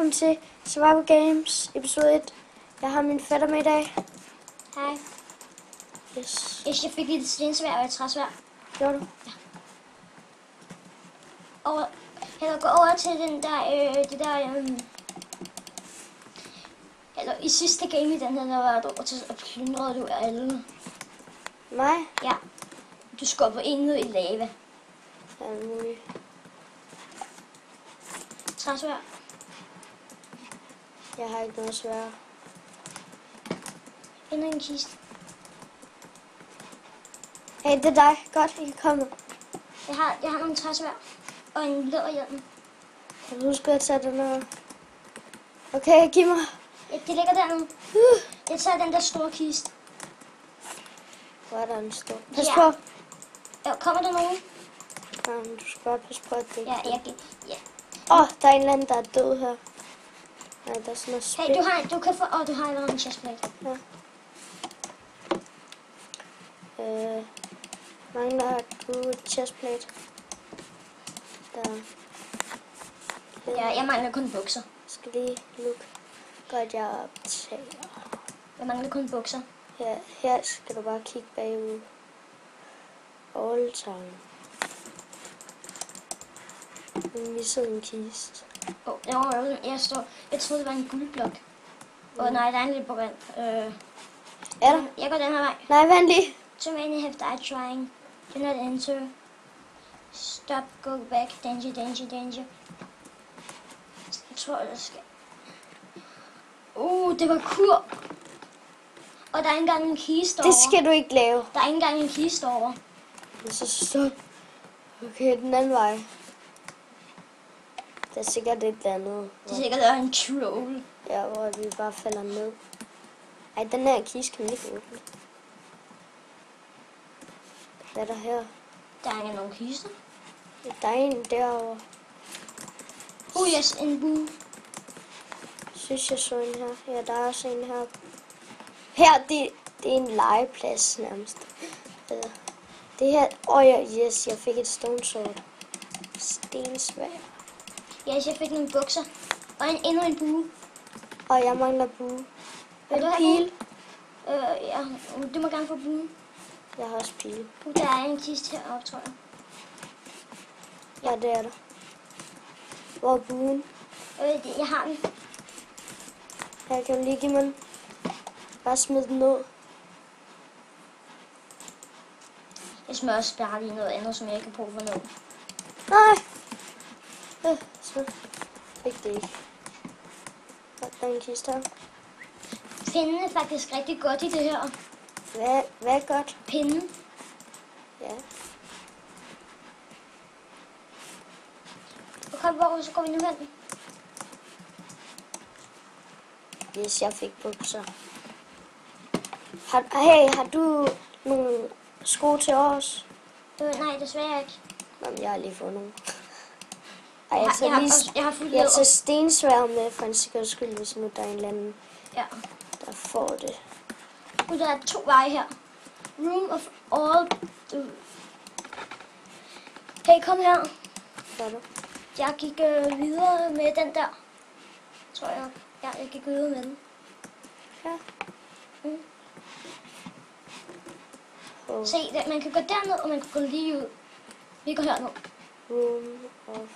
Velkommen til Survival Games episode 1. Jeg har min fætter med i dag. Hej. Yes. Jeg fik lidt stensvær og et træsvær. Gjorde du? Ja. Og jeg gå over til den der, eller i sidste game i den her, der var du over til at plyndrede du alle. Mig? Ja. Du skubber en ned i lava. Ja, muligt. Træsvær. Jeg har ikke noget svær. Endnu en kiste. Hey, det er dig. Godt, I kan komme. Jeg har nogle træsvær og en læderhjelm. Kan du huske at tage den her? Okay, giv mig. Ja, det ligger dernede. Jeg tager den der store kiste. Hvor er der en stor? Pas Ja. på. Ja, kommer der nogen? Ja, men du skal bare passe på, at det ikke... Ja. Der er en eller anden, der er død her. Nej, der er sådan noget spil. Hey, du kan få... du har allerede en chestplate. Ja. Mangler du et chestplate? Der. Ja, jeg mangler kun bukser. Skal lige lukke. Godt, jeg optager. Jeg mangler kun bukser. Her skal du bare kigge bagud. All time. Jeg missede en kiste. Jeg troede, det var en guldblok. Nej, der er en lille brand. Er der? Jeg går den her vej. Nej, vent lige. Too many have died trying. Do not enter. Stop, go back. Danger. Jeg tror, jeg skal... det var kur. Og der er ikke engang en kiste over. Det skal du ikke lave. Der er ikke engang en kiste over. Så stop. Okay, den anden vej. Det er sikkert et eller andet. Det er sikkert, der er en troll. Ja, hvor vi bare falder ned. Ej, den her kiste kan man ikke åbne. Hvad er der her? Der er ikke nogen kister. Der er en derovre. Yes, en bue. Synes jeg så en her. Ja, der er også en her. Her, det er en legeplads nærmest. Det her... yes, jeg fik et stone sword. Stensvær. Yes, jeg fik nogle bukser. Og endnu en bue. Og jeg mangler bue. Vil du have pil? Ja, du må gerne få buen. Jeg har også pil. Der er en kiste heroppe, tror jeg. Ja, det er der. Hvor er buen? Jeg har den. Her kan du lige give mig den. Bare smid den ned. Jeg smører også bare lige noget andet, som jeg ikke kan bruge for noget. Nej! Så fik det ikke. Der er en kiste her. Pinden er faktisk rigtig godt i det her. Hvad er godt? Pinden. Ja. Okay, hvor så går vi nu hen? Yes, jeg fik bukser. Har du nogle sko til os? Nej, desværre ikke. Jamen, jeg har lige fået nogle. Jeg har fuld læder. Jeg tager stensvær med for en sikkerheds skyld, hvis nu der er en eller anden, der får det. Der er 2 veje her. Room of all... Hey, kom her. Hvad er det? Jeg gik videre med den der. Tror jeg. Ja, jeg gik videre med den. Ja. Se, man kan gå derned, og man kan gå lige ud. Vi går herned. Room of...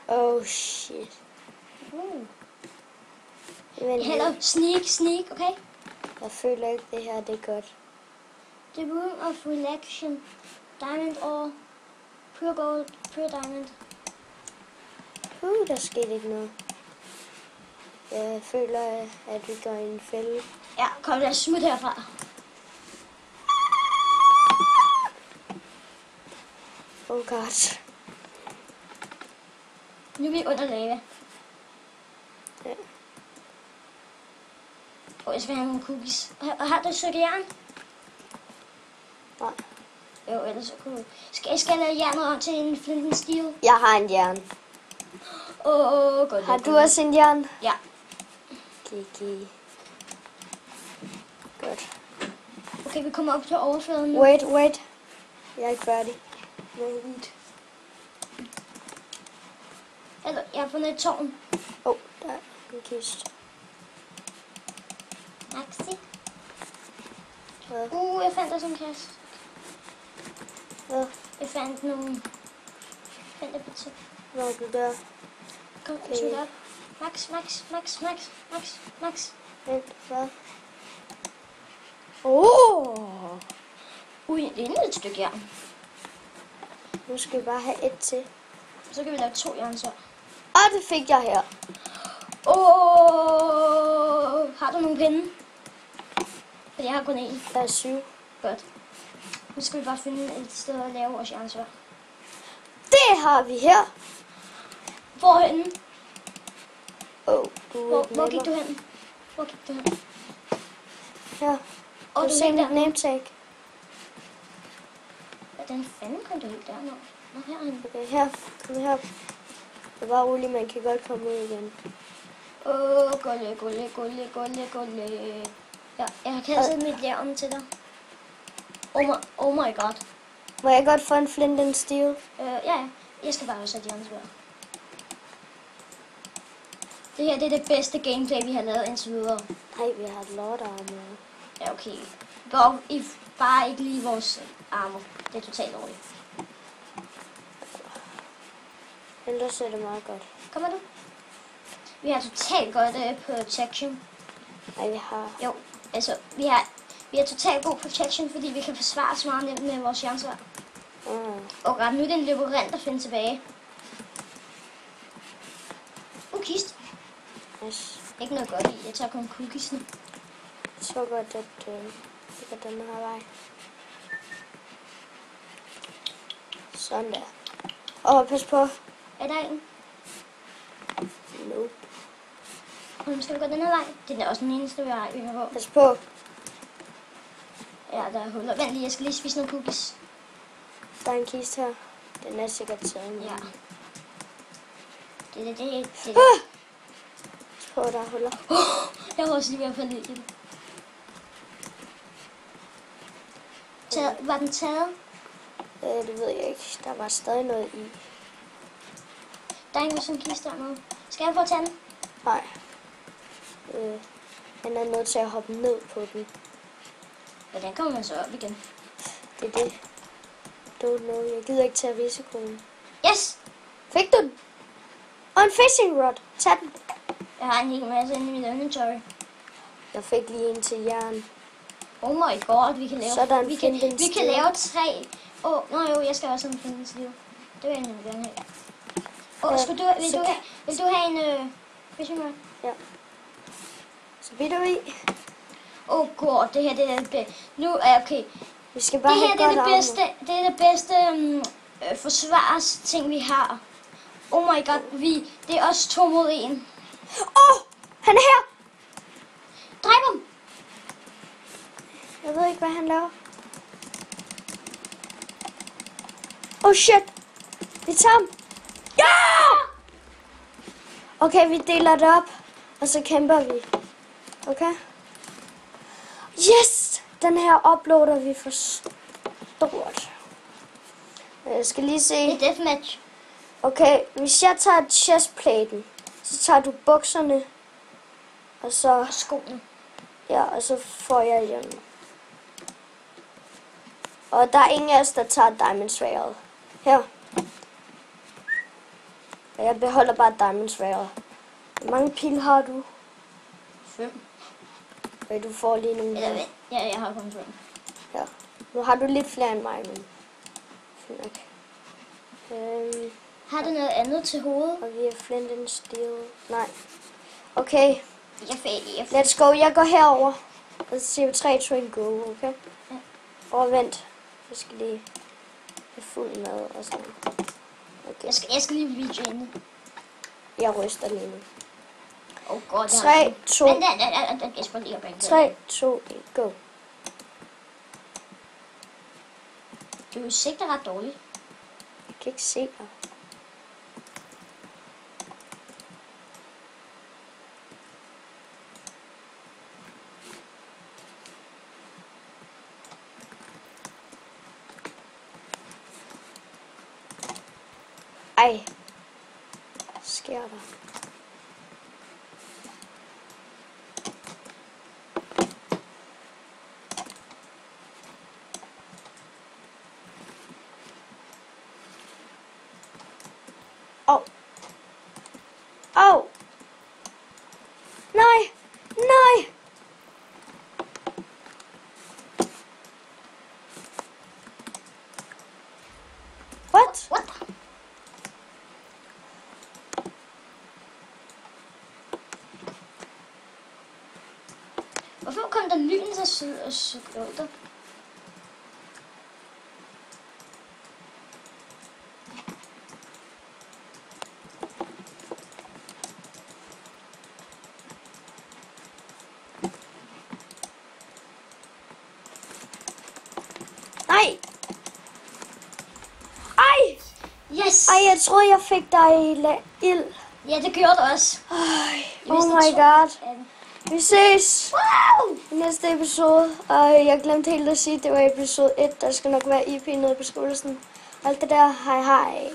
Oh, shit. Heller sneak, okay? Jeg føler ikke, det her det er godt. The room of relaxation. Diamond ore. Pure gold. Pure diamond. Der skete ikke noget. Jeg føler, at vi går i en fælde. Ja, kom lad os smutte herfra. Oh god. Nu er vi under lava. Ja. Jeg skal have nogle cookies. Og har du et stykke jern? Nej. Jo, ellers så kunne jeg skal lave jernet om til en flint and steel. Jeg har en jern. Godt. Har du også en jern? Ja. Kiki. Godt. Okay, vi kommer op til overfladen nu. Wait. Jeg er ikke færdig. Wait. Jeg har fundet et tårn. Der kist. Maxi. Hvad? Jeg fandt også en kasse. Hvad? Jeg fandt nogle... Fandt jeg på Hvad er du der? Kom, Okay. tryk op. Max. Vent, hvad? Åh! Ui, det er endnu et stykke jern. Nu skal vi bare have et til. Så kan vi lave 2 jernsværd. Og det fik jeg her. Har du nogle pinde? Fordi jeg har kun én. Der er 7. Godt. Nu skal vi bare finde et sted at lave vores jernsværd. Det har vi her. Hvorhenne? Du er ikke Hvor med gik mig. du hen? Her. Og Du du se ligger mit der. name tag. Hvordan fanden kom du helt dernede? Nå, herhen. Okay, her. Kom her. Det var roligt, man kan godt komme ud igen. Gulle. Ja, jeg har kastet mit jern til dig. Oh my god. Må jeg godt få en flint and steel? Ja. Jeg skal bare også have jernsværd. Det her det er det bedste gameplay, vi har lavet indtil videre. Nej, vi har et lort armor. Ja, okay. Bare ikke lige vores armor. Det er totalt dårligt. Ellers er det meget godt. Kommer du? Vi har totalt godt protection. Nej, vi har... Jo, altså, vi har totalt god protection, fordi vi kan forsvare os meget nemt med vores jernsværd. Og ret nu er det en labyrint at finde tilbage. Kist. Nice. Ikke noget godt i. Jeg tager kun cookiesene. Så godt, at det går den her vej. Sådan der. Pas på. Er der en? Nope. Nu skal vi gå den her vej. Det er også den eneste vej, vi har på. Pas på. Ja, der er huller. Vent lige, jeg skal lige spise nogle cookies. Der er en kiste her. Den er sikkert taget. Ja. Det. Pas på, der er huller. Jeg var også lige ved at falde i det. Var den taget? Det ved jeg ikke. Der var stadig noget i. Der er ikke sådan en kiste dernede. Skal jeg få at tage den? Nej. Han er nødt til at hoppe ned på den. Hvordan kommer man så op igen? Det er det. Don't know. Jeg gider ikke tage risikoen. Yes! Fik du den? Og en fishing rod. Tag den. Jeg har en hel masse inde i mit inventory. Jeg fik lige en til jern. Oh my god, vi kan lave... Så er der en vi flint and kan steel. lave 3. Nå jo, jeg skal også have en flint and steel. Det vil jeg egentlig gerne have. Vil du have en fishing rod? Ja. Så bliver du i. God, det her det er det nu er okay. Vi skal bare Det her have det er godt det armor. bedste, det er det bedste forsvarsting vi har. Oh my god, det er også 2 mod 1. Han er her. Dræb ham! Jeg ved ikke, hvad han laver. Shit. Vi tager ham. Ja! Okay, vi deler det op. Og så kæmper vi. Okay? Yes! Den her uploader vi for stort. Jeg skal lige se. Det er deathmatch. Okay, hvis jeg tager chestplaten, så tager du bukserne. Og så... Og skoene. Ja, og så får jeg hjelmen. Og der er ingen af os, der tager diamond-sværet. Her. Og jeg beholder bare diamond-sværet. Hvor mange pil har du? 5. Og du får lige nogle... Eller vent. Ja, jeg har kun 5. Ja. Nu har du lidt flere end mig, men... Fint nok. Har du noget andet til hovedet? Og vi er flint and steel. Nej. Okay, Jeg let's go. Jeg går herover. Og så siger vi 3, 2, 1, go, okay? Ja. Og vent. Jeg skal lige have fuld mad og sådan. Okay. Jeg skal lige videoene. Jeg ryster lige nu. God, 3, 2, Vent, jeg skal lige op. 3, 2, 1, go. Du sigter ret dårligt. Jeg kan ikke se dig. Ej. Hvad sker der? Hvorfor kom der lyn til at cykle der? Nej! Ej! Yes! Ej, jeg troede, jeg fik dig i ild. Ja, det gjorde du også. Oh my god. Vi ses Wow! i næste episode. Og jeg glemte helt at sige, at det var episode 1. Der skal nok være IP nede i beskrivelsen. Alt det der. Hej hej.